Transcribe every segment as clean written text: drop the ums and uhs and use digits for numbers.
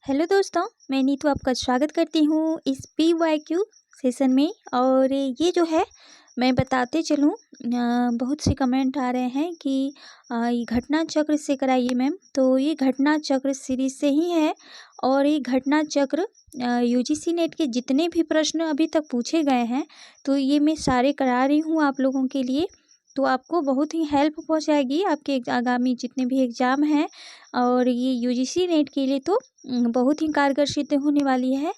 Hello दोस्तों, मैं नीतू आपका स्वागत करती हूँ इस PYQ सेशन में। और ये जो है मैं बताते चलूँ, बहुत से कमेंट आ रहे हैं कि ये घटना चक्र से कराइए मैम। तो ये घटना चक्र सीरीज से ही है और ये घटना चक्र UGC नेट के जितने भी प्रश्न अभी तक पूछे गए हैं तो ये मैं सारे करा रही हूँ आप लोगों के लिए। तो आपको बहुत ही हेल्प पहुँचाएगी आपके आगामी जितने भी एग्ज़ाम हैं। और ये UGC नेट के लिए तो बहुत ही कारगर सिद्ध होने वाली है।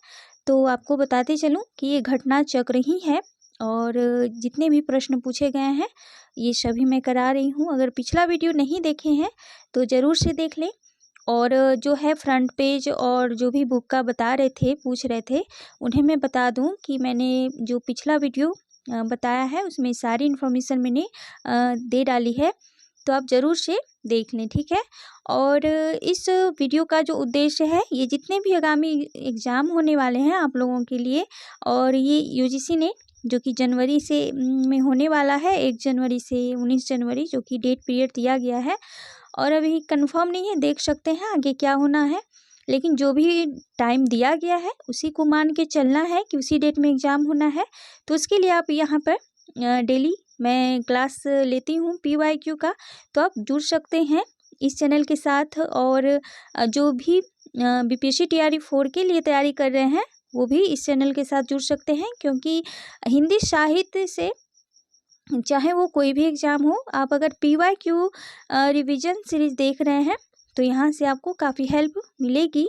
तो आपको बताते चलूँ कि ये घटना चक्र ही है और जितने भी प्रश्न पूछे गए हैं ये सभी मैं करा रही हूँ। अगर पिछला वीडियो नहीं देखे हैं तो ज़रूर से देख लें। और जो है फ्रंट पेज और जो भी बुक का बता रहे थे, पूछ रहे थे, उन्हें मैं बता दूं कि मैंने जो पिछला वीडियो बताया है उसमें सारी इन्फॉर्मेशन मैंने दे डाली है। तो आप ज़रूर से देख लें, ठीक है। और इस वीडियो का जो उद्देश्य है, ये जितने भी आगामी एग्ज़ाम होने वाले हैं आप लोगों के लिए, और ये UGC ने जो कि जनवरी से में होने वाला है, 1 जनवरी से 19 जनवरी जो कि डेट पीरियड दिया गया है और अभी कंफर्म नहीं है, देख सकते हैं आगे क्या होना है। लेकिन जो भी टाइम दिया गया है उसी को मान के चलना है कि उसी डेट में एग्ज़ाम होना है। तो उसके लिए आप यहाँ पर डेली मैं क्लास लेती हूँ PYQ का, तो आप जुड़ सकते हैं इस चैनल के साथ। और जो भी BPSC TRE 4 के लिए तैयारी कर रहे हैं वो भी इस चैनल के साथ जुड़ सकते हैं, क्योंकि हिंदी साहित्य से चाहे वो कोई भी एग्ज़ाम हो, आप अगर PYQ रिवीजन सीरीज़ देख रहे हैं तो यहाँ से आपको काफ़ी हेल्प मिलेगी,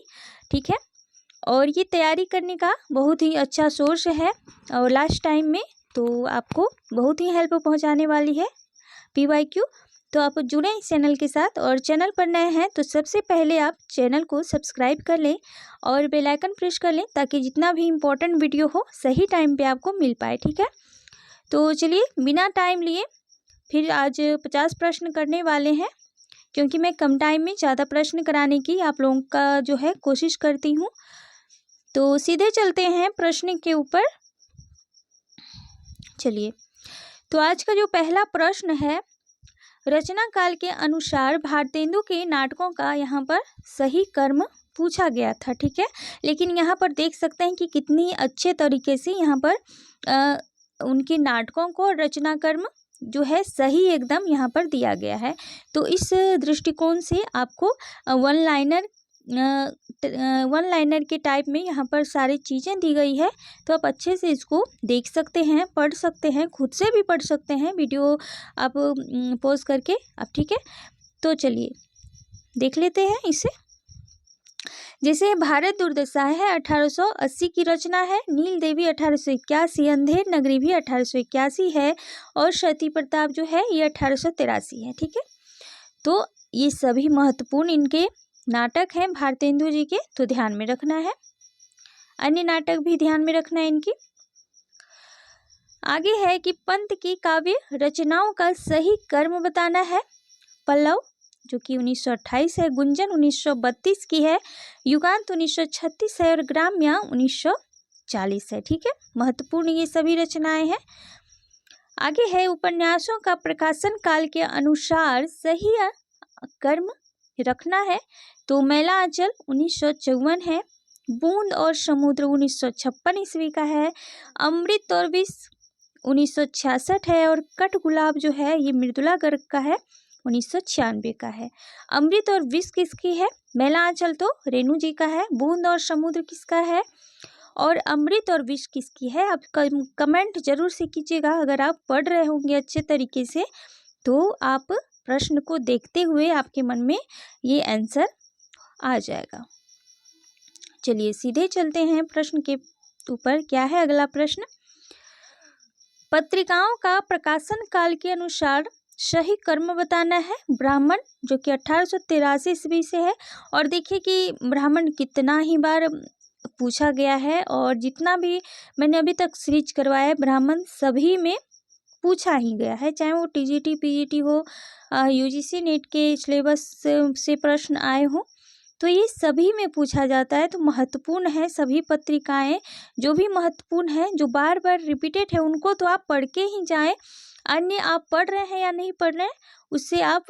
ठीक है। और ये तैयारी करने का बहुत ही अच्छा सोर्स है और लास्ट टाइम में तो आपको बहुत ही हेल्प पहुंचाने वाली है PYQ। तो आप जुड़ें इस चैनल के साथ, और चैनल पर नए हैं तो सबसे पहले आप चैनल को सब्सक्राइब कर लें और बेल आइकन प्रेस कर लें ताकि जितना भी इम्पोर्टेंट वीडियो हो सही टाइम पे आपको मिल पाए, ठीक है। तो चलिए बिना टाइम लिए फिर आज 50 प्रश्न करने वाले हैं, क्योंकि मैं कम टाइम में ज़्यादा प्रश्न कराने की आप लोगों का जो है कोशिश करती हूँ। तो सीधे चलते हैं प्रश्न के ऊपर। चलिए, तो आज का जो पहला प्रश्न है, रचना काल के अनुसार भारतेंदु के नाटकों का यहाँ पर सही क्रम पूछा गया था, ठीक है। लेकिन यहाँ पर देख सकते हैं कि कितनी अच्छे तरीके से यहाँ पर उनके नाटकों को रचना क्रम जो है सही एकदम यहाँ पर दिया गया है। तो इस दृष्टिकोण से आपको वन लाइनर के टाइप में यहाँ पर सारी चीज़ें दी गई है। तो आप अच्छे से इसको देख सकते हैं, पढ़ सकते हैं, खुद से भी पढ़ सकते हैं वीडियो आप पॉज करके आप, ठीक है। तो चलिए देख लेते हैं इसे। जैसे भारत दुर्दशा है 1880 की रचना है, नील देवी 1881, अंधेर नगरी भी 1881 है और सती प्रताप जो है ये 1883 है, ठीक है। तो ये सभी महत्वपूर्ण इनके नाटक हैं भारतेंदु जी के, तो ध्यान में रखना है। अन्य नाटक भी ध्यान में रखना है इनकी। आगे है कि पंत की काव्य रचनाओं का सही क्रम बताना है। पल्लव जो कि 1928 है, गुंजन 1932 की है, युगांत 1936 है और ग्राम्या 1940 है, ठीक है। महत्वपूर्ण ये सभी रचनाएं हैं। आगे है उपन्यासों का प्रकाशन काल के अनुसार सही क्रम रखना है। तो मैला आंचल 1954 है, बूंद और समुद्र 1956 ईस्वी का है, अमृत और विष 1966 है और कट गुलाब जो है ये मृदुला गर्ग का है, 1996 का है। अमृत और विष किसकी है? मैला आंचल तो रेणु जी का है। बूंद और समुद्र किसका है? और अमृत और विष किसकी है? आप कमेंट जरूर से कीजिएगा। अगर आप पढ़ रहे होंगे अच्छे तरीके से तो आप प्रश्न को देखते हुए आपके मन में ये आंसर आ जाएगा। चलिए सीधे चलते हैं प्रश्न के ऊपर। क्या है अगला प्रश्न? पत्रिकाओं का प्रकाशन काल के अनुसार सही क्रम बताना है। ब्राह्मण जो कि 1883 ईस्वी से है, और देखिए कि ब्राह्मण कितना ही बार पूछा गया है और जितना भी मैंने अभी तक सीरीज करवाया है ब्राह्मण सभी में पूछा ही गया है, चाहे वो TGT PGT हो, UGC नेट के सिलेबस से प्रश्न आए हों, तो ये सभी में पूछा जाता है। तो महत्वपूर्ण है सभी पत्रिकाएं, जो भी महत्वपूर्ण है, जो बार बार रिपीटेड है, उनको तो आप पढ़ के ही जाएं अन्य आप पढ़ रहे हैं या नहीं पढ़ रहे हैं उससे आप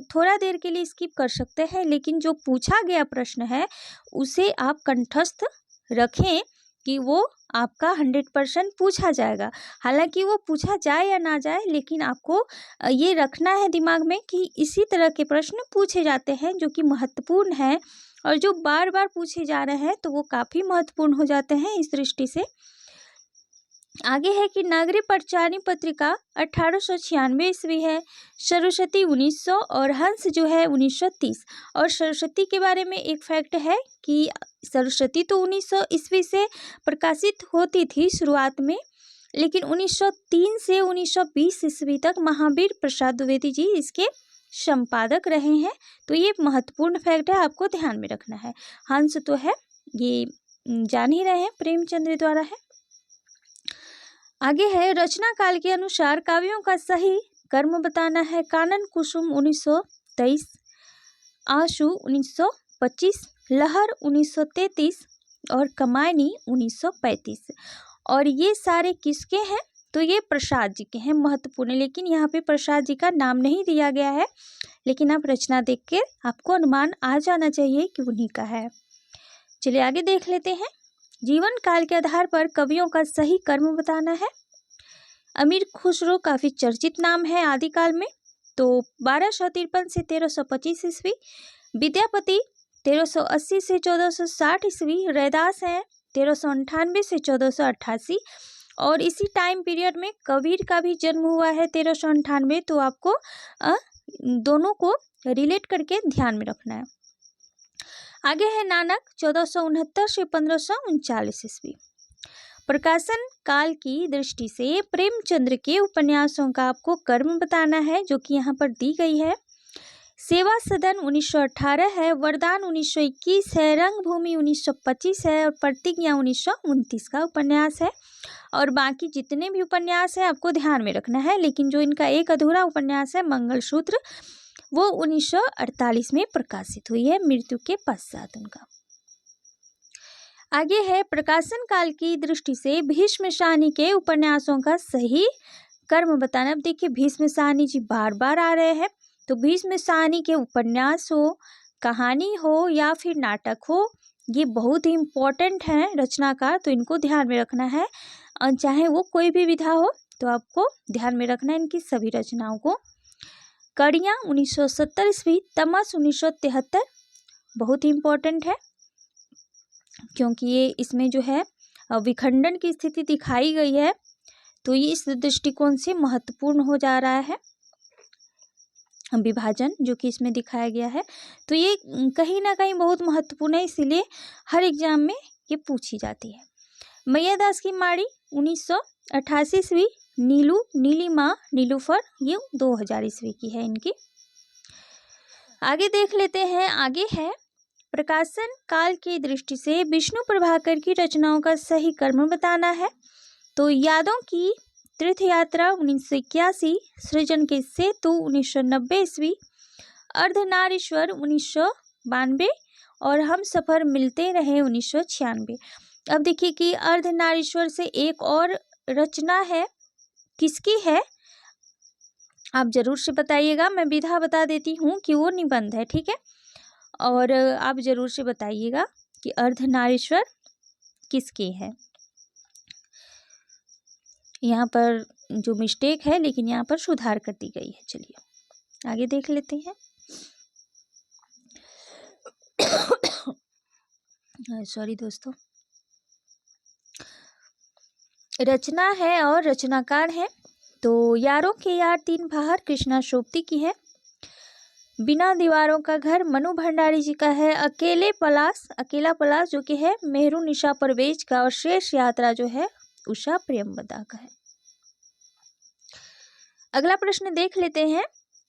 थोड़ा देर के लिए स्किप कर सकते हैं, लेकिन जो पूछा गया प्रश्न है उसे आप कंठस्थ रखें कि वो आपका 100% पूछा जाएगा। हालांकि वो पूछा जाए या ना जाए, लेकिन आपको ये रखना है दिमाग में कि इसी तरह के प्रश्न पूछे जाते हैं जो कि महत्वपूर्ण हैं, और जो बार बार पूछे जा रहे हैं तो वो काफ़ी महत्वपूर्ण हो जाते हैं इस दृष्टि से। आगे है कि नागरिक पटचारी पत्रिका 1896 ईस्वी है, सरस्वती 1900 और हंस जो है 1930। और सरस्वती के बारे में एक फैक्ट है कि सरस्वती तो 1900 ईस्वी से प्रकाशित होती थी शुरुआत में, लेकिन 1903 से 1920 ईस्वी तक महावीर प्रसाद द्विवेदी जी इसके संपादक रहे हैं। तो ये महत्वपूर्ण फैक्ट है, आपको ध्यान में रखना है। हंस तो है, ये जान ही रहे हैं, प्रेमचंद्र द्वारा है। आगे है रचना काल के अनुसार काव्यों का सही कर्म बताना है। कानन कुसुम 1923, आशु 1925, लहर 1933 और कमायनी 1935। और ये सारे किसके हैं? तो ये प्रसाद जी के हैं, महत्वपूर्ण। लेकिन यहाँ पे प्रसाद जी का नाम नहीं दिया गया है, लेकिन आप रचना देख के आपको अनुमान आ जाना चाहिए कि उन्हीं का है। चलिए आगे देख लेते हैं। जीवन काल के आधार पर कवियों का सही कर्म बताना है। अमीर खुसरो काफ़ी चर्चित नाम है आदिकाल में, तो 1253 से 1325 ईस्वी। विद्यापति 1380 से 1460 ईस्वी। रैदास हैं 1398 से 1488। और इसी टाइम पीरियड में कबीर का भी जन्म हुआ है 1398। तो आपको दोनों को रिलेट करके ध्यान में रखना है। आगे है नानक 1469 से 1539 ईस्वी। प्रकाशन काल की दृष्टि से प्रेमचंद्र के उपन्यासों का आपको कर्म बताना है, जो कि यहाँ पर दी गई है। सेवा सदन 1918 है, वरदान 1921 है, रंगभूमि 1925 है और प्रतिज्ञा 1929 का उपन्यास है। और बाकी जितने भी उपन्यास हैं आपको ध्यान में रखना है, लेकिन जो इनका एक अधूरा उपन्यास है मंगलसूत्र, वो 1948 में प्रकाशित हुई है, मृत्यु के पश्चात उनका। आगे है प्रकाशन काल की दृष्टि से भीष्म साहनी के उपन्यासों का सही कर्म बताना। अब देखिए भीष्म साहनी जी बार बार आ रहे हैं, तो भीष्म साहनी के उपन्यास हो, कहानी हो या फिर नाटक हो, ये बहुत ही इम्पोर्टेंट हैं रचनाकार, तो इनको ध्यान में रखना है। चाहे वो कोई भी विधा हो तो आपको ध्यान में रखना है इनकी सभी रचनाओं को। कड़ियाँ 1970 ईस्वी, तमस 1973 बहुत ही इम्पोर्टेंट है, क्योंकि ये इसमें जो है विखंडन की स्थिति दिखाई गई है, तो ये इस दृष्टिकोण से महत्वपूर्ण हो जा रहा है, विभाजन जो कि इसमें दिखाया गया है। तो ये कहीं ना कहीं बहुत महत्वपूर्ण है, इसीलिए हर एग्जाम में ये पूछी जाती है। मैयादास की माड़ी 1988 ईस्वी। नीलू, नीलिमा, नीलूफर ये 2000 ईस्वी की है इनकी। आगे देख लेते हैं। आगे है प्रकाशन काल की दृष्टि से विष्णु प्रभाकर की रचनाओं का सही कर्म बताना है। तो यादों की तीर्थ यात्रा 1981, सृजन के सेतु 1990 ईस्वी, अर्धनारीश्वर 1992 और हम सफ़र मिलते रहे 1996। अब देखिए कि अर्धनारीश्वर से एक और रचना है, किसकी है आप जरूर से बताइएगा। मैं विधा बता देती हूँ कि वो निबंध है, ठीक है, और आप जरूर से बताइएगा कि अर्धनारीश्वर किसकी है। यहाँ पर जो मिस्टेक है, लेकिन यहाँ पर सुधार कर दी गई है। चलिए आगे देख लेते हैं। सॉरी दोस्तों, रचना है और रचनाकार है। तो यारों के यार तीन बहार कृष्णा सोपती की है। बिना दीवारों का घर मनु भंडारी जी का है। अकेला पलास जो कि है मेहरू निशा परवेज का। और शेष यात्रा जो है उषा प्रेमवदा का है। अगला प्रश्न देख लेते हैं।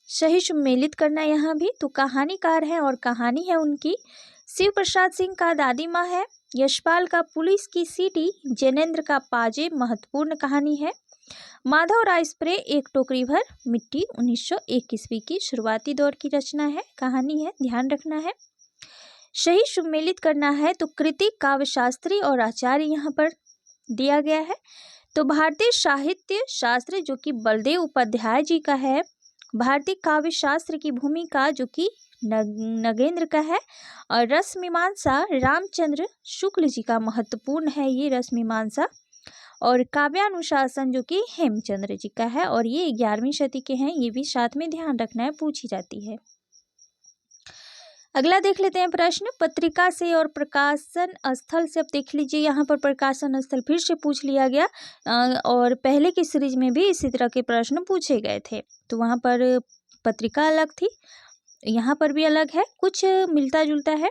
सही सम्मिलित करना यहाँ भी। तो कहानीकार है और कहानी है उनकी शिव प्रसाद सिंह का दादी माँ है। यशपाल का पुलिस की सीटी। जैनेन्द्र का पाजे महत्वपूर्ण कहानी है। माधव राय स्प्रे एक टोकरी भर मिट्टी 1901 ईस्वी की शुरुआती दौर की रचना है, कहानी है, ध्यान रखना है। सही सम्मिलित करना है। तो कृति काव्य शास्त्री और आचार्य यहाँ पर दिया गया है। तो भारतीय साहित्य शास्त्र जो कि बलदेव उपाध्याय जी का है, भारतीय काव्य शास्त्र की भूमिका जो कि नगेंद्र का है, और रस मीमांसा रामचंद्र शुक्ल जी का महत्वपूर्ण है ये रस मीमांसा, और काव्यानुशासन जो कि हेमचंद्र जी का है, और ये 11वीं शती के हैं, ये भी साथ में ध्यान रखना है, पूछी जाती है। अगला देख लेते हैं प्रश्न, पत्रिका से और प्रकाशन स्थल से। अब देख लीजिए यहाँ पर प्रकाशन स्थल फिर से पूछ लिया गया, और पहले की सीरीज में भी इसी तरह के प्रश्न पूछे गए थे। तो वहाँ पर पत्रिका अलग थी, यहाँ पर भी अलग है, कुछ मिलता जुलता है।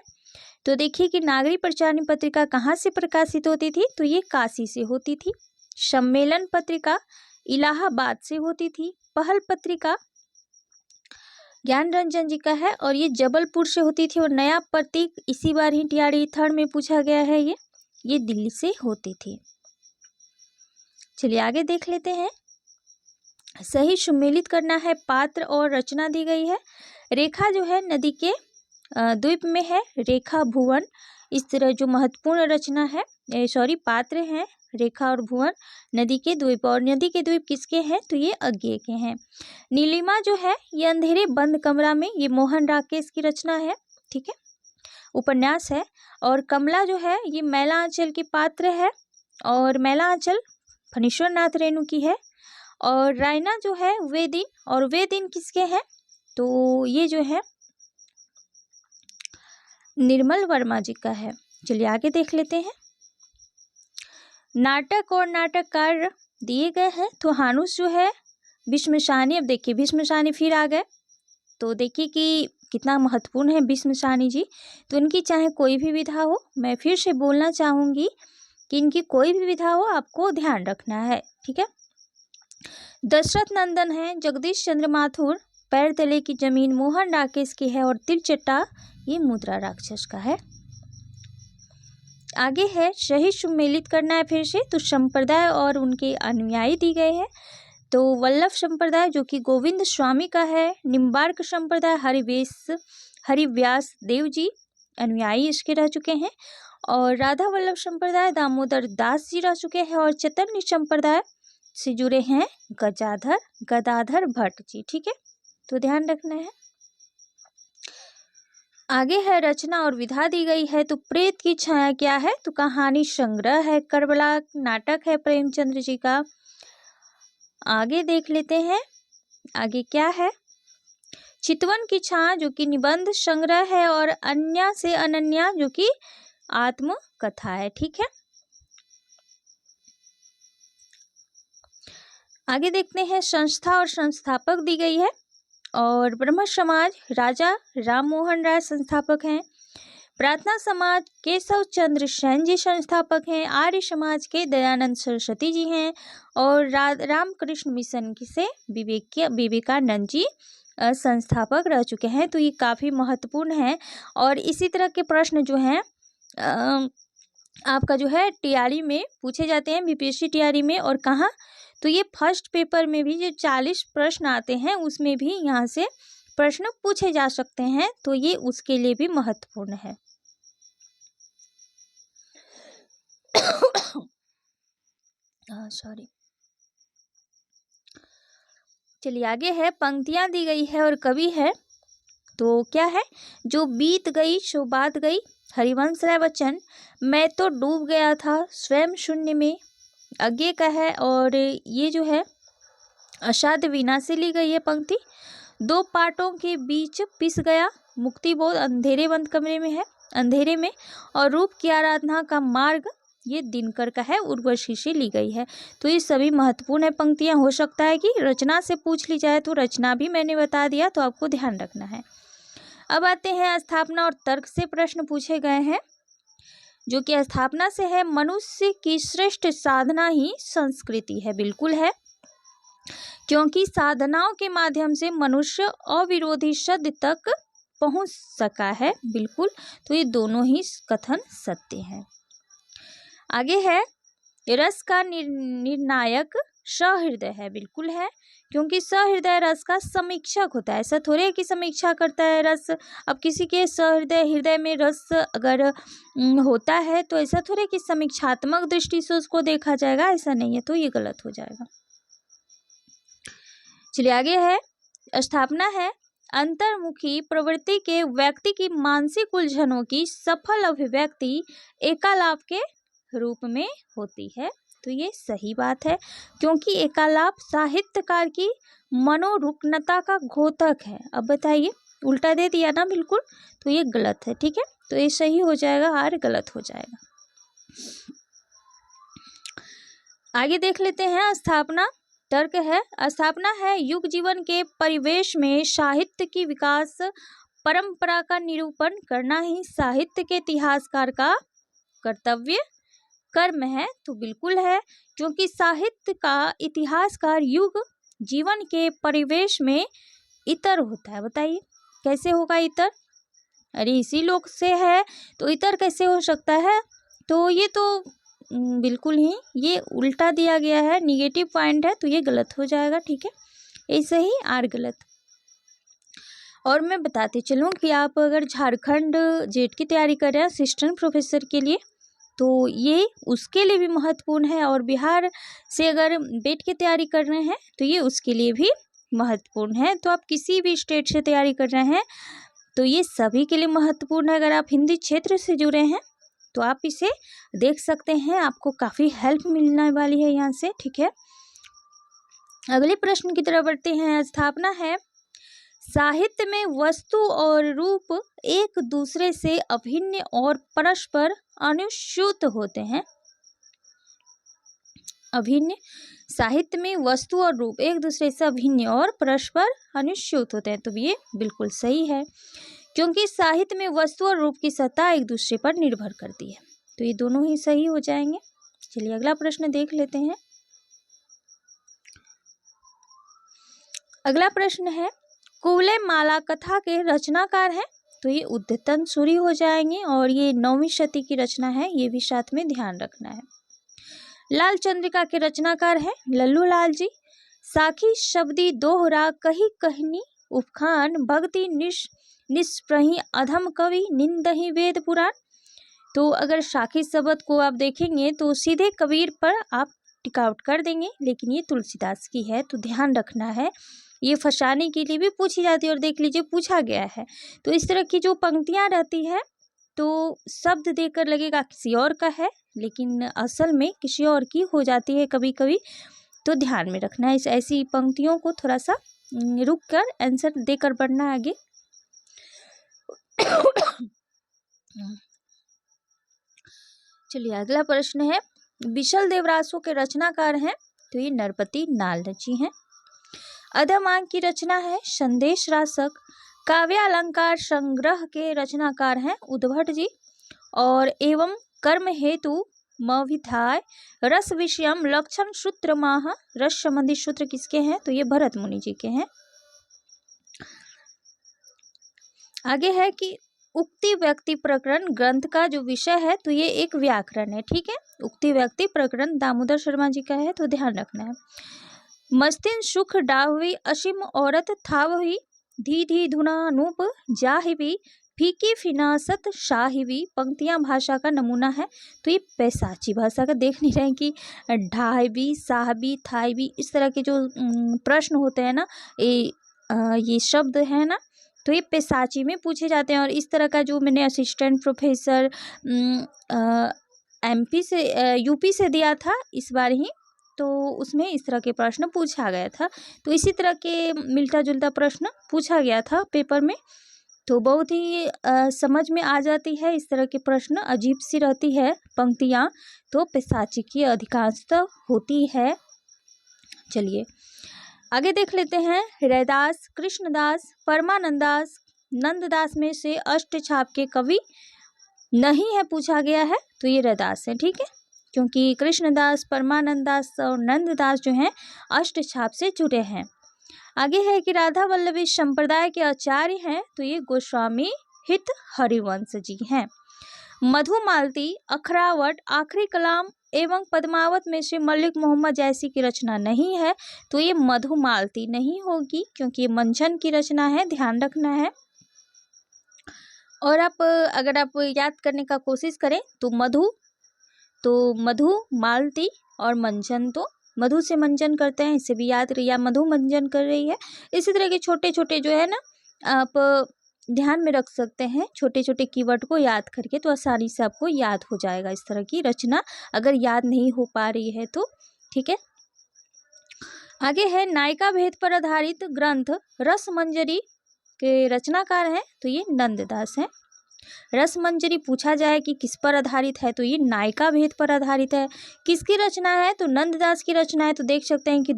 तो देखिए कि नागरिक प्रचारणी पत्रिका कहाँ से प्रकाशित होती थी, तो ये काशी से होती थी। सम्मेलन पत्रिका इलाहाबाद से होती थी। पहल पत्रिका ज्ञान रंजन जी का है, और ये जबलपुर से होती थी। और नया प्रतीक इसी बार ही टीआरई थर्ड में पूछा गया है, ये दिल्ली से होती थी। चलिए आगे देख लेते हैं। सही सुमेलित करना है, पात्र और रचना दी गई है। रेखा जो है नदी के द्वीप में है, रेखा भुवन, इस तरह जो महत्वपूर्ण रचना है, पात्र हैं रेखा और भुवन, नदी के द्वीप, और नदी के द्वीप किसके हैं, तो ये अज्ञेय के हैं। नीलिमा जो है ये अंधेरे बंद कमरा में, ये मोहन राकेश की रचना है, ठीक है, उपन्यास है। और कमला जो है ये मैला आंचल की पात्र है, और मैला आंचल फणीश्वर नाथ रेणु की है। और रायना जो है वे दिन, और वे दिन किसके हैं, तो ये जो है निर्मल वर्मा जी का है। चलिए आगे देख लेते हैं। नाटक और नाटककार दिए गए हैं। तो हानुस जो है भीष्मसानी, अब देखिए भीष्मसानी फिर आ गए, तो देखिए कि कितना महत्वपूर्ण है भीष्मसानी जी। तो इनकी चाहे कोई भी विधा हो, मैं फिर से बोलना चाहूँगी कि इनकी कोई भी विधा हो आपको ध्यान रखना है, ठीक है। दशरथ नंदन है, जगदीश चंद्र माथुर पैर तले की जमीन मोहन राकेश की है, और तिरचट्टा ये मुद्रा राक्षस का है। आगे है सही सुमेलित करना है फिर से। तो संप्रदाय और उनके अनुयायी दी गए हैं। तो वल्लभ संप्रदाय जो कि गोविंद स्वामी का है, निम्बार्क संप्रदाय हरिव्यास देव जी अनुयायी इसके रह चुके हैं, और राधा वल्लभ संप्रदाय दामोदर दास जी रह चुके हैं, और चैतन्य संप्रदाय से जुड़े हैं गदाधर भट्ट जी, ठीक है, तो ध्यान रखना है। आगे है रचना और विधा दी गई है। तो प्रेत की छाया क्या है, तो कहानी संग्रह है, करबला नाटक है प्रेमचंद्र जी का। आगे देख लेते हैं, आगे क्या है, चितवन की छाया जो कि निबंध संग्रह है, और अन्या से अनन्या जो कि आत्मकथा है, ठीक है। आगे देखते हैं संस्था और संस्थापक दी गई है, और ब्रह्म समाज राजा राम मोहन राय संस्थापक हैं। प्रार्थना समाज केशव चंद्र सेन जी संस्थापक हैं। आर्य समाज के दयानंद सरस्वती जी हैं, और रामकृष्ण मिशन से विवेकानंद जी संस्थापक रह चुके हैं। तो ये काफ़ी महत्वपूर्ण है, और इसी तरह के प्रश्न जो हैं आपका जो है टीआरई में पूछे जाते हैं, बीपीएससी टीआरई में। और कहाँ, तो ये फर्स्ट पेपर में भी जो 40 प्रश्न आते हैं उसमें भी यहाँ से प्रश्न पूछे जा सकते हैं, तो ये उसके लिए भी महत्वपूर्ण है। सॉरी। चलिए आगे है, पंक्तियां दी गई है और कवि है। तो क्या है, जो बीत गई सो बात गई, हरिवंश राय बच्चन। मैं तो डूब गया था स्वयं शून्य में, अज्ञेय का है, और ये जो है अषाढ़ वीणा से ली गई है पंक्ति। दो पाटों के बीच पिस गया, मुक्ति बोध अंधेरे बंद कमरे में है, अंधेरे में। और रूप की आराधना का मार्ग, ये दिनकर का है, उर्वशी से ली गई है। तो ये सभी महत्वपूर्ण है पंक्तियां। हो सकता है कि रचना से पूछ ली जाए, तो रचना भी मैंने बता दिया, तो आपको ध्यान रखना है। अब आते हैं स्थापना और तर्क से प्रश्न पूछे गए हैं, जो कि स्थापना से है, मनुष्य की श्रेष्ठ साधना ही संस्कृति है। बिल्कुल है, क्योंकि साधनाओं के माध्यम से मनुष्य अविरोधी शब्द तक पहुंच सका है। बिल्कुल, तो ये दोनों ही कथन सत्य हैं। आगे है, रस का निर्णायक सहृदय है। बिल्कुल है, क्योंकि सहृदय रस का समीक्षक होता है। ऐसा थोड़े है कि समीक्षा करता है रस। अब किसी के हृदय में रस अगर होता है तो ऐसा थोड़े कि समीक्षात्मक दृष्टि से उसको देखा जाएगा, ऐसा नहीं है, तो ये गलत हो जाएगा। चलिए आगे है, स्थापना है अंतर्मुखी प्रवृत्ति के व्यक्ति की मानसिक उलझनों की सफल अभिव्यक्ति एकालाप के रूप में होती है। तो ये सही बात है, क्योंकि एकालाप साहित्यकार की मनोरुग्णता का घोतक है। अब बताइए, उल्टा दे दिया ना बिल्कुल, तो ये गलत है। ठीक है, तो ये सही हो जाएगा और गलत हो जाएगा। आगे देख लेते हैं, स्थापना तर्क है, स्थापना है युग जीवन के परिवेश में साहित्य की विकास परंपरा का निरूपण करना ही साहित्य के इतिहासकार का कर्तव्य कर्म है। तो बिल्कुल है, क्योंकि साहित्य का इतिहासकार युग जीवन के परिवेश में इतर होता है। बताइए कैसे होगा इतर? अरे इसी लोक से है तो इतर कैसे हो सकता है? तो ये तो बिल्कुल ही ये उल्टा दिया गया है, निगेटिव पॉइंट है, तो ये गलत हो जाएगा। ठीक है, ऐसे ही आर गलत। और मैं बताती चलूँ कि आप अगर झारखंड जेट की तैयारी कर रहे हैं असिस्टेंट प्रोफेसर के लिए, तो ये उसके लिए भी महत्वपूर्ण है, और बिहार से अगर बेट की तैयारी कर रहे हैं तो ये उसके लिए भी महत्वपूर्ण है। तो आप किसी भी स्टेट से तैयारी कर रहे हैं तो ये सभी के लिए महत्वपूर्ण है। अगर आप हिंदी क्षेत्र से जुड़े हैं तो आप इसे देख सकते हैं, आपको काफ़ी हेल्प मिलने वाली है यहाँ से। ठीक है, अगले प्रश्न की तरफ बढ़ते हैं। स्थापना है साहित्य में वस्तु और रूप एक दूसरे से अभिन्न और परस्पर अनुस्यूत होते हैं। अभिन्न, साहित्य में वस्तु और रूप एक दूसरे से अभिन्न और परस्पर अनुस्यूत होते हैं। तो ये बिल्कुल सही है, क्योंकि साहित्य में वस्तु और रूप की सत्ता एक दूसरे पर निर्भर करती है। तो ये दोनों ही सही हो जाएंगे। चलिए अगला प्रश्न देख लेते हैं। अगला प्रश्न है, कुवलय माला कथा के रचनाकार हैं। तो ये उद्यतन सूरी हो जाएंगे, और ये 9वीं शती की रचना है, ये भी साथ में ध्यान रखना है। लाल चंद्रिका के रचनाकार हैं लल्लू लाल जी। साखी शब्दी दोहरा कही कहनी उपखान भक्ति निष्प्रही अधम कवि निंदहि वेद पुराण। तो अगर साखी शब्द को आप देखेंगे तो सीधे कबीर पर आप टिकआउट कर देंगे, लेकिन ये तुलसीदास की है, तो ध्यान रखना है। ये फंसाने के लिए भी पूछी जाती है, और देख लीजिए पूछा गया है। तो इस तरह की जो पंक्तियां रहती है तो शब्द देकर लगेगा किसी और का है, लेकिन असल में किसी और की हो जाती है कभी कभी। तो ध्यान में रखना है, इस ऐसी पंक्तियों को थोड़ा सा रुक कर आंसर देकर बढ़ना आगे। चलिए अगला प्रश्न है, विशल देवरासो के रचनाकार हैं। तो ये नरपति नालंद जी हैं। अधमांग की रचना है संदेश रासक। काव्यालंकार संग्रह के रचनाकार हैं उद्भट जी। और एवं कर्म हेतु मविधाय रस विषयम लक्षण सूत्र माह रस संबंधी सूत्र किसके हैं? तो ये भरत मुनि जी के हैं। आगे है कि उक्ति व्यक्ति प्रकरण ग्रंथ का जो विषय है तो ये एक व्याकरण है। ठीक है, उक्ति व्यक्ति प्रकरण दामोदर शर्मा जी का है, तो ध्यान रखना है। मस्तिन सुख डाहवी असीम औरत थावही धी धी धुना अनूप जाहिवी फीकी फिनासत शाहिवी पंक्तियां भाषा का नमूना है। तो ये पैसाची भाषा का देख नहीं रहे कि ढाईवी साहबी थाईवी इस तरह के जो प्रश्न होते हैं ना, ये शब्द है ना, तो ये पैसाची में पूछे जाते हैं। और इस तरह का जो मैंने असिस्टेंट प्रोफेसर एमपी से यूपी से दिया था इस बार ही, तो उसमें इस तरह के प्रश्न पूछा गया था। तो इसी तरह के मिलता जुलता प्रश्न पूछा गया था पेपर में, तो बहुत ही समझ में आ जाती है। इस तरह के प्रश्न अजीब सी रहती है पंक्तियाँ, तो पैसाची की अधिकांशतः होती है। चलिए आगे देख लेते हैं। रैदास, कृष्णदास, परमानंदास, नंददास में से अष्टछाप के कवि नहीं है पूछा गया है, तो ये रैदास है। ठीक है, क्योंकि कृष्णदास, परमानंदास और नंददास जो हैं अष्टछाप से जुड़े हैं। आगे है कि राधा वल्लभी संप्रदाय के आचार्य हैं, तो ये गोस्वामी हित हरिवंश जी हैं। मधुमालती, अखरावट, आखिरी कलाम एवं पद्मावत में से मलिक मोहम्मद जैसी की रचना नहीं है, तो ये मधुमालती नहीं होगी, क्योंकि ये मंचन की रचना है, ध्यान रखना है। और अगर आप याद करने का कोशिश करें तो मधु मालती और मंचन, तो मधु से मंचन करते हैं, इसे भी याद या मधु मंचन कर रही है। इसी तरह के छोटे छोटे जो है ना आप ध्यान में रख सकते हैं, छोटे छोटे कीवर्ड को याद करके, तो आसानी से आपको याद हो जाएगा इस तरह की रचना, अगर याद नहीं हो पा रही है तो। ठीक है, आगे है नायिका भेद पर आधारित ग्रंथ रसमंजरी के रचनाकार हैं, तो ये नंददास हैं। रसमंजरी पूछा जाए कि किस पर आधारित है, तो ये नायिका भेद पर आधारित है। किसकी रचना है, तो नंददास की रचना है। तो देख सकते हैं कि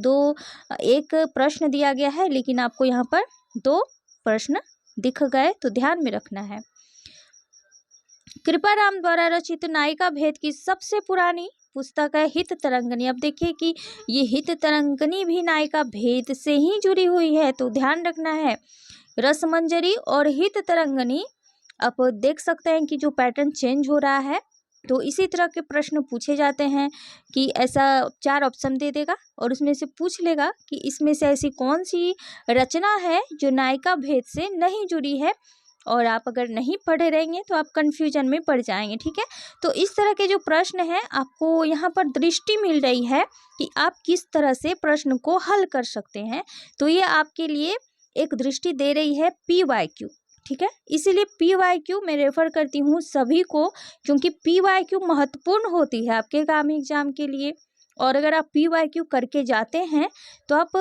एक प्रश्न दिया गया है, लेकिन आपको यहाँ पर 2 प्रश्न दिख गए, तो ध्यान में रखना है। कृपाराम द्वारा रचित नायिका भेद की सबसे पुरानी पुस्तक है हित तरंगिणी। अब देखिए कि ये हित तरंगिणी भी नायिका भेद से ही जुड़ी हुई है, तो ध्यान रखना है। रसमंजरी और हित तरंगिणी, आप देख सकते हैं कि जो पैटर्न चेंज हो रहा है, तो इसी तरह के प्रश्न पूछे जाते हैं कि ऐसा 4 ऑप्शन दे देगा और उसमें से पूछ लेगा कि इसमें से ऐसी कौन सी रचना है जो नायिका भेद से नहीं जुड़ी है, और आप अगर नहीं पढ़े रहेंगे तो आप कंफ्यूजन में पड़ जाएंगे। ठीक है, तो इस तरह के जो प्रश्न हैं, आपको यहाँ पर दृष्टि मिल रही है कि आप किस तरह से प्रश्न को हल कर सकते हैं, तो ये आपके लिए एक दृष्टि दे रही है PYQ। ठीक है, इसीलिए PYQ मैं रेफर करती हूँ सभी को, क्योंकि PYQ महत्वपूर्ण होती है आपके आगामी एग्जाम के लिए। और अगर आप PYQ करके जाते हैं तो आप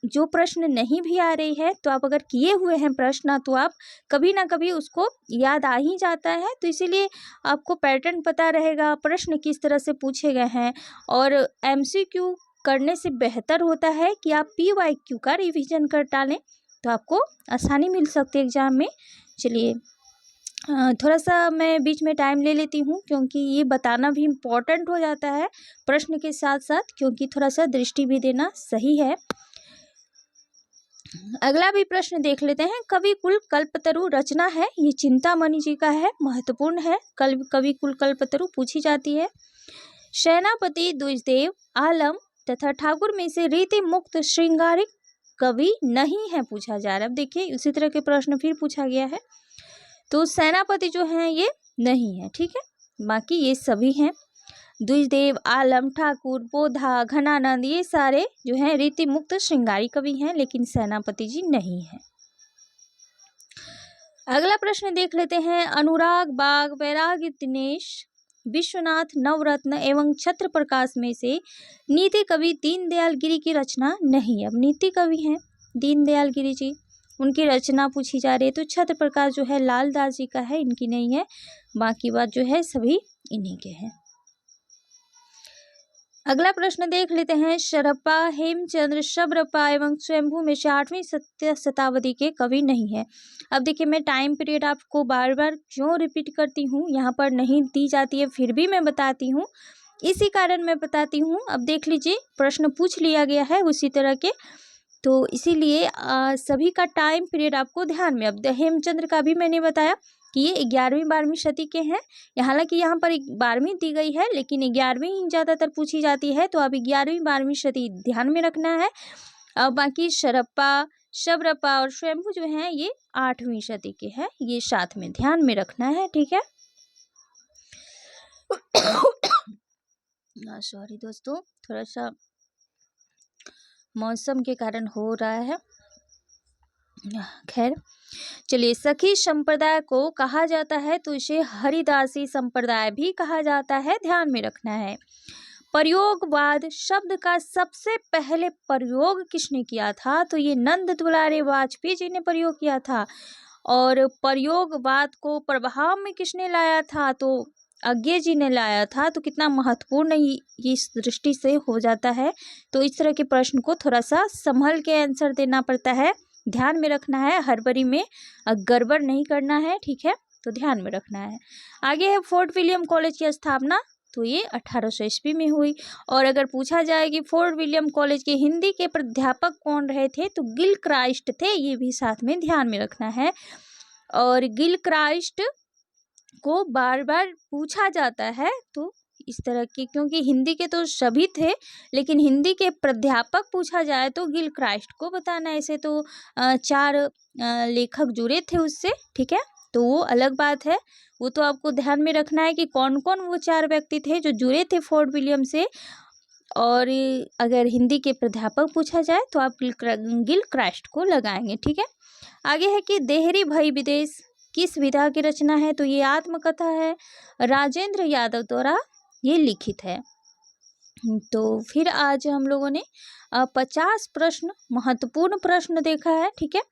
जो प्रश्न नहीं भी आ रही है, तो आप अगर किए हुए हैं प्रश्न, तो आप कभी ना कभी उसको याद आ ही जाता है। तो इसीलिए आपको पैटर्न पता रहेगा, प्रश्न किस तरह से पूछे गए हैं, और MCQ करने से बेहतर होता है कि आप PYQ का रिवीजन कर डालें, तो आपको आसानी मिल सकती है एग्जाम में। चलिए थोड़ा सा मैं बीच में टाइम ले लेती हूँ, क्योंकि ये बताना भी इम्पोर्टेंट हो जाता है प्रश्न के साथ साथ, क्योंकि थोड़ा सा दृष्टि भी देना सही है। अगला भी प्रश्न देख लेते हैं। कवि कुल कल्पतरु रचना है, ये चिंतामणि जी का है, महत्वपूर्ण है। कवि कुल कल्पतरु पूछी जाती है। सेनापति द्विजदेव आलम तथा ठाकुर में से रीति मुक्त श्रृंगारिक कवि नहीं है पूछा जा रहा है। अब देखिए उसी तरह के प्रश्न फिर पूछा गया है, तो सेनापति जो हैं ये नहीं है। ठीक है, बाकी ये सभी हैं, द्विजदेव आलम ठाकुर बोधा घनानंद, ये सारे जो हैं रीति मुक्त श्रृंगारी कवि हैं, लेकिन सेनापति जी नहीं है। अगला प्रश्न देख लेते हैं। अनुराग बाग वैराग्य दिनेश विश्वनाथ नवरत्न एवं छत्र प्रकाश में से नीति कवि दीनदयाल गिरी की रचना नहीं है। अब नीति कवि हैं दीनदयाल गिरी जी, उनकी रचना पूछी जा रही है, तो छत्र प्रकाश जो है लालदास जी का है, इनकी नहीं है। बाकी बात जो है सभी इन्हीं के हैं। अगला प्रश्न देख लेते हैं। शरप्पा हेमचंद्र शबरप्पा एवं स्वयंभू में से 8वीं शताब्दी के कवि नहीं है। अब देखिए मैं टाइम पीरियड आपको बार बार क्यों रिपीट करती हूँ, यहाँ पर नहीं दी जाती है, फिर भी मैं बताती हूँ, इसी कारण मैं बताती हूँ। अब देख लीजिए प्रश्न पूछ लिया गया है उसी तरह के, तो इसीलिए सभी का टाइम पीरियड आपको ध्यान में। अब हेमचंद्र का भी मैंने बताया कि ये 11वीं 12वीं शती के हैं। हालांकि यहाँ पर 12वीं दी गई है, लेकिन 11वीं ही ज़्यादातर पूछी जाती है, तो अब 11वीं 12वीं शती ध्यान में रखना है। अब बाकी शरप्पा शबरप्पा और स्वयंभू जो हैं ये 8वीं शती के हैं, ये साथ में ध्यान में रखना है। ठीक है, सॉरी दोस्तों, थोड़ा सा मौसम के कारण हो रहा है। खैर चलिए, सखी संप्रदाय को कहा जाता है तो इसे हरिदासी संप्रदाय भी कहा जाता है, ध्यान में रखना है। प्रयोगवाद शब्द का सबसे पहले प्रयोग किसने किया था, तो ये नंद दुलारे वाजपेयी जी ने प्रयोग किया था। और प्रयोगवाद को प्रभाव में किसने लाया था, तो अज्ञे जी ने लाया था। तो कितना महत्वपूर्ण ये इस दृष्टि से हो जाता है। तो इस तरह के प्रश्न को थोड़ा सा संभल के आंसर देना पड़ता है, ध्यान में रखना है, हड़बड़ी में गड़बड़ नहीं करना है। ठीक है, तो ध्यान में रखना है। आगे है फोर्ट विलियम कॉलेज की स्थापना, तो ये 1800 ईस्वी में हुई। और अगर पूछा जाए कि फोर्ट विलियम कॉलेज के हिंदी के प्राध्यापक कौन रहे थे, तो गिलक्राइस्ट थे, ये भी साथ में ध्यान में रखना है। और गिलक्राइस्ट को बार बार पूछा जाता है, तो इस तरह के, क्योंकि हिंदी के तो सभी थे, लेकिन हिंदी के प्राध्यापक पूछा जाए तो गिलक्राइस्ट को बताना। ऐसे तो 4 लेखक जुड़े थे उससे, ठीक है, तो वो अलग बात है। वो तो आपको ध्यान में रखना है कि कौन कौन वो 4 व्यक्ति थे जो जुड़े थे फोर्ट विलियम से। और अगर हिंदी के प्राध्यापक पूछा जाए तो आप गिलक्राइस्ट को लगाएंगे, ठीक है। आगे है कि देहरी भई विदेश किस विधा की रचना है, तो ये आत्मकथा है, राजेंद्र यादव द्वारा ये लिखित है। तो फिर आज हम लोगों ने 50 प्रश्न, महत्वपूर्ण प्रश्न देखा है, ठीक है।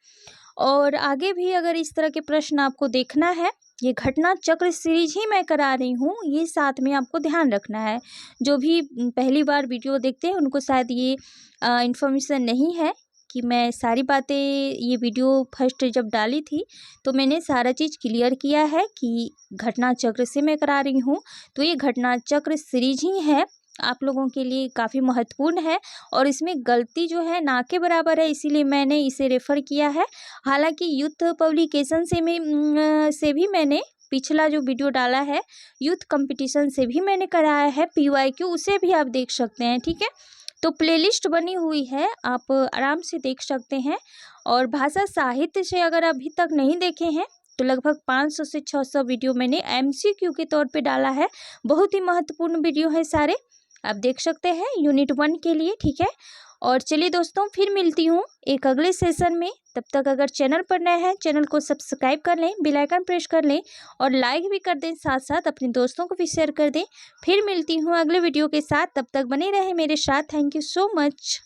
और आगे भी अगर इस तरह के प्रश्न आपको देखना है, ये घटना चक्र सीरीज ही मैं करा रही हूँ, ये साथ में आपको ध्यान रखना है। जो भी पहली बार वीडियो देखते हैं उनको शायद ये इन्फॉर्मेशन नहीं है कि मैं सारी बातें, ये वीडियो फर्स्ट जब डाली थी तो मैंने सारा चीज़ क्लियर किया है कि घटना चक्र से मैं करा रही हूँ। तो ये घटना चक्र सीरीज ही है, आप लोगों के लिए काफ़ी महत्वपूर्ण है और इसमें गलती जो है ना के बराबर है, इसीलिए मैंने इसे रेफ़र किया है। हालांकि यूथ पब्लिकेशन से भी मैंने पिछला जो वीडियो डाला है, यूथ कंपटीशन से भी मैंने कराया है PYQ, उसे भी आप देख सकते हैं, ठीक है। तो प्लेलिस्ट बनी हुई है, आप आराम से देख सकते हैं। और भाषा साहित्य से अगर अभी तक नहीं देखे हैं तो लगभग 500 से 600 वीडियो मैंने MCQ के तौर पे डाला है। बहुत ही महत्वपूर्ण वीडियो है सारे, आप देख सकते हैं यूनिट 1 के लिए, ठीक है। और चलिए दोस्तों, फिर मिलती हूँ एक अगले सेशन में। तब तक अगर चैनल पर नए हैं, चैनल को सब्सक्राइब कर लें, बेल आइकन प्रेस कर लें और लाइक भी कर दें, साथ साथ अपने दोस्तों को भी शेयर कर दें। फिर मिलती हूँ अगले वीडियो के साथ, तब तक बने रहें मेरे साथ। Thank you so much.